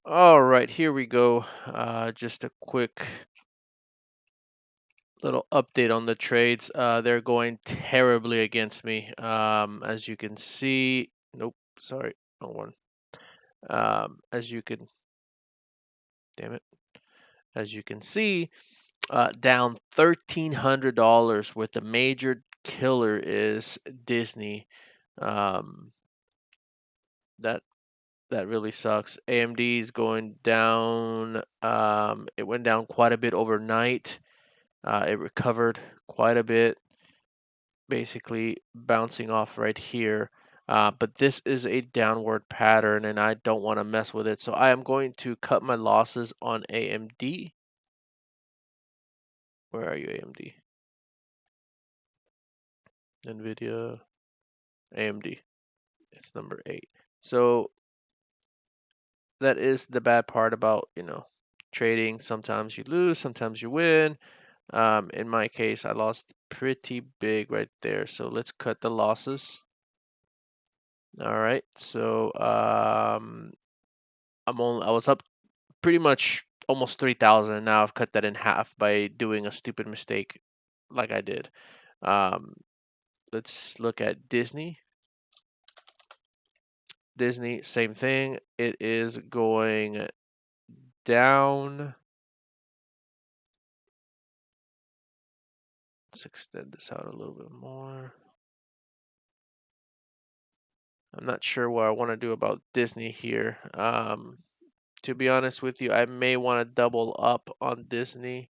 All right, here we go. Just a quick little update on the trades. They're going terribly against me. As you can see, nope, sorry, no one. As you can, damn it, as you can see, down $1,300 with the major killer is Disney. Um, that that really sucks. AMD is going down. It went down quite a bit overnight. It recovered quite a bit, basically bouncing off right here. But this is a downward pattern, and I don't want to mess with it. So I am going to cut my losses on AMD. Where are you, AMD? NVIDIA, AMD. It's number 8. So that is the bad part about, trading. Sometimes you lose, sometimes you win. In my case, I lost pretty big right there. So let's cut the losses. All right. So I was up pretty much almost 3,000. Now I've cut that in half by doing a stupid mistake like I did. Um, let's look at Disney. Disney, same thing. It is going down. Let's extend this out a little bit more. I'm not sure what I want to do about Disney here. To be honest with you, I may want to double up on Disney.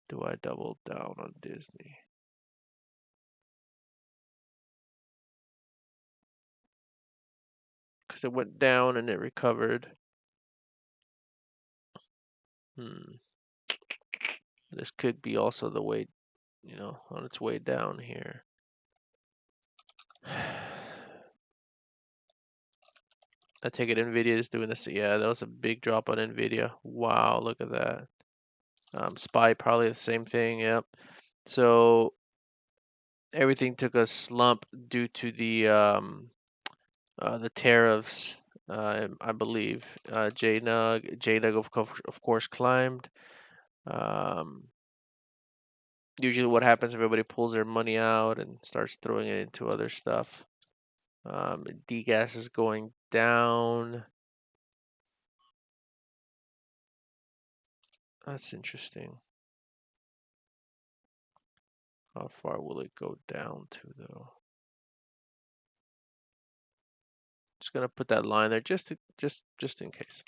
Do I double down on Disney? Because it went down and it recovered. This could be also the way, on its way down here. I take it Nvidia is doing this. Yeah, that was a big drop on Nvidia. Wow, look at that. SPY probably the same thing. Yep. So everything took a slump due to the tariffs. I believe JNUG of course climbed. Um, Usually, what happens? Everybody pulls their money out and starts throwing it into other stuff. DGAS is going down. That's interesting. How far will it go down to though? Just gonna put that line there just in case.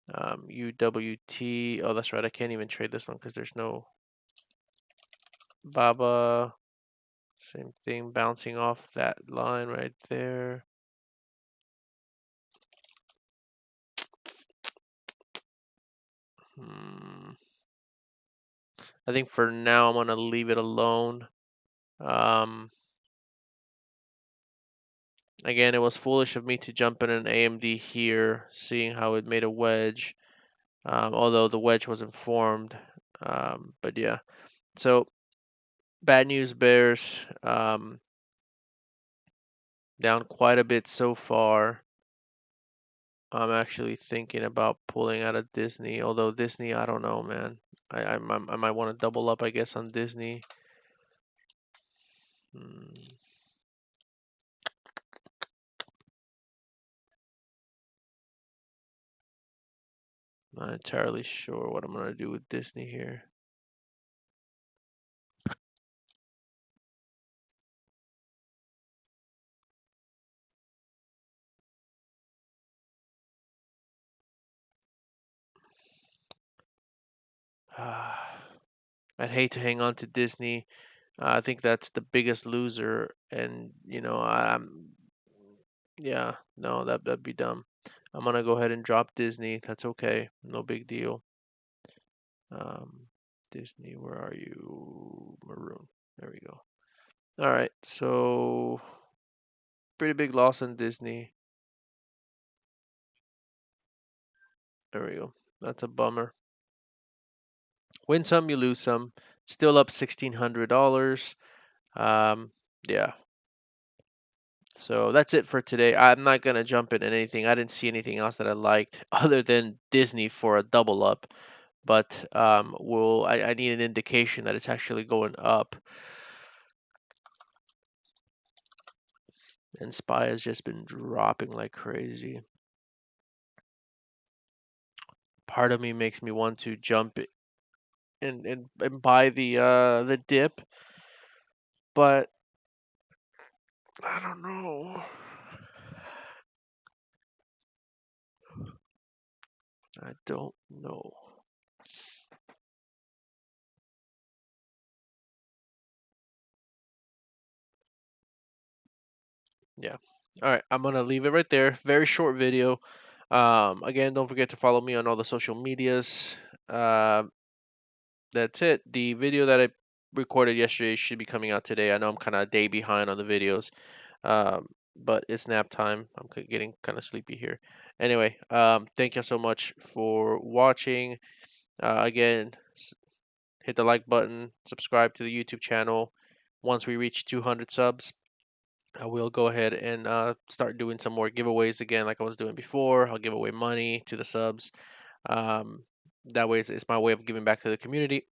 UWT. Oh, that's right. I can't even trade this one because there's no BABA. Same thing, bouncing off that line right there. I think for now I'm gonna leave it alone. Again, it was foolish of me to jump in an AMD here, seeing how it made a wedge. Although the wedge wasn't formed. But yeah, so bad news bears, down quite a bit so far. I'm actually thinking about pulling out of Disney, although Disney, I don't know, man. I might want to double up, I guess, on Disney. Not entirely sure what I'm gonna do with Disney here. I'd hate to hang on to Disney. I think that's the biggest loser, and yeah, no, that'd be dumb. I'm gonna go ahead and drop Disney. That's okay, no big deal. Um, Disney, where are you? Maroon. There we go. All right, so pretty big loss on Disney. There we go. That's a bummer. Win some, you lose some. Still up $1,600. Yeah, So that's it for today. I'm not gonna jump into anything. I didn't see anything else that I liked other than Disney for a double up. But I need an indication that it's actually going up. And SPY has just been dropping like crazy. Part of me makes me want to jump and buy the dip, but I don't know. I don't know. Yeah. All right, I'm gonna leave it right there. Very short video. Again, don't forget to follow me on all the social medias. Um, that's it. The video that I recorded yesterday should be coming out today. I know I'm kind of a day behind on the videos, but it's nap time. I'm getting kind of sleepy here. Anyway, thank you so much for watching. Again, hit the like button, subscribe to the YouTube channel. Once we reach 200 subs, I will go ahead and start doing some more giveaways again, like I was doing before. I'll give away money to the subs. Um, that way, it's my way of giving back to the community.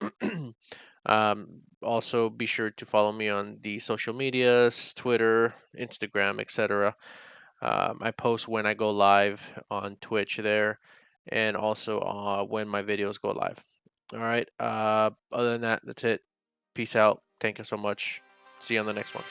Also, be sure to follow me on the social medias, Twitter, Instagram, etc. I post when I go live on Twitch there, and also when my videos go live. All right. Other than that, that's it. Peace out. Thank you so much. See you on the next one.